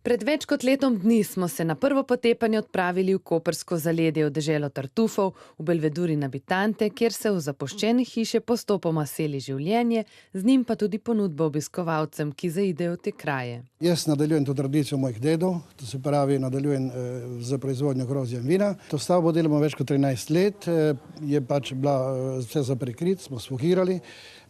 Pred več kot letom dni smo se na prvo potepanje odpravili v koprsko zaledje v deželo Tartufov, v Belveduri na Bitante, kjer se v zapuščene hiše postopoma seli življenje, z njim pa tudi ponudbo obiskovalcem, ki zaidejo v te kraje. Jaz nadaljujem to tradicijo mojih dedov, to se pravi nadaljujem z proizvodnjo grozdja in vina. To stavbo delamo več kot 13 let, je pač bila vse za prikrit, smo sfuhirali.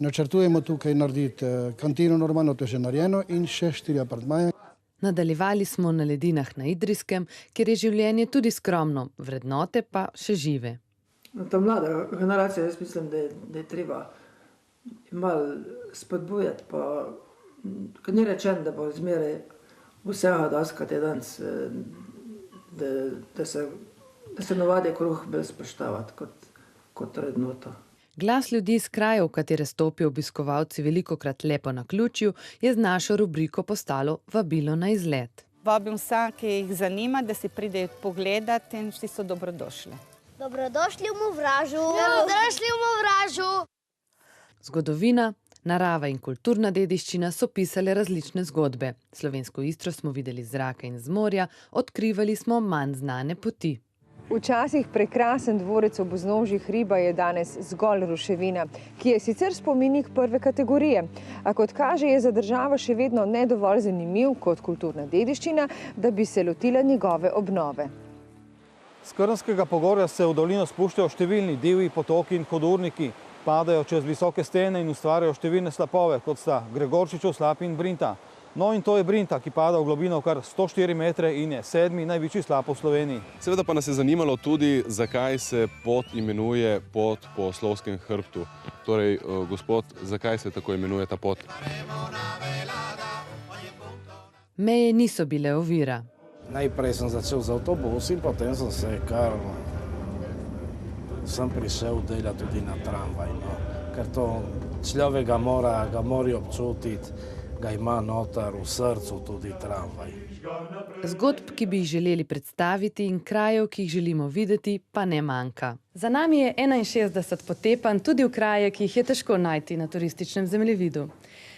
Načrtujemo tukaj narediti kantino normalno, to je že narejeno in še 4 apartmaje. Nadaljevali smo na ledinah na Idrijskem, kjer je življenje tudi skromno, vrednote pa še žive. Ta mlada generacija, jaz mislim, da je treba malo spodbujati, pa ni rečeno, da bo zmeraj vsega daskati danes, da se navadi kruh bolj spoštavati kot vrednoto. Glas ljudi iz krajev, v katere stopijo obiskovalci velikokrat le po naključju, je z našo rubriko postalo vabilo na izlet. Vabim vse, ki jih zanima, da si pridejo pogledati in vsi so dobrodošli. Dobrodošli v Movražu! Dobrodošli v Movražu! Zgodovina, narava in kulturna dediščina so pisale različne zgodbe. Slovensko Istro smo videli z zraka in z morja, odkrivali smo manj znane poti. Včasih prekrasen dvorec ob vznožjih Hriba je danes zgolj ruševina, ki je sicer spomenik prve kategorije, a kot kaže je za državo še vedno ne dovolj zanimiv kot kulturna dediščina, da bi se lotila njegove obnove. Z Krnskega pogorja se v dolino spuščajo številni divji potoki in hodurniki, padajo čez visoke stene in ustvarjajo številne slapove, kot sta Gregorčičev slap in Brinta. No in to je Brinta, ki pada v globino kar 104 metre in je 7. največji slap v Sloveniji. Seveda pa nas je zanimalo tudi, zakaj se pot imenuje pot po Slovskem hrbtu. Torej, gospod, zakaj se tako imenuje ta pot? Meje niso bile ovira. Najprej sem začel z avtobusi, potem sem se sem prišel delati tudi na tramvaj, ker to človek ga mora občutiti, ga ima noter v srcu tudi tramvaj. Zgodb, ki bi jih želeli predstaviti in krajev, ki jih želimo videti, pa ne manjka. Za nami je 61 potepanj, tudi v kraje, ki jih je težko najti na turističnem zemljevidu.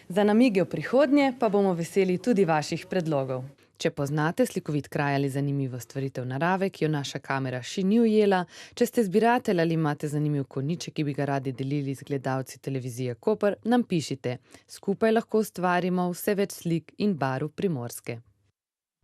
Za namige v prihodnje pa bomo veseli tudi vaših predlogov. Če poznate slikovit kraj ali zanimivo stvaritev narave, ki jo naša kamera še ni ujela, če ste zbiratelj ali imate zanimiv konjiček, ki bi ga radi delili z gledalci televizije Koper, nam pišite. Skupaj lahko ustvarimo vse več slik in barv Primorske.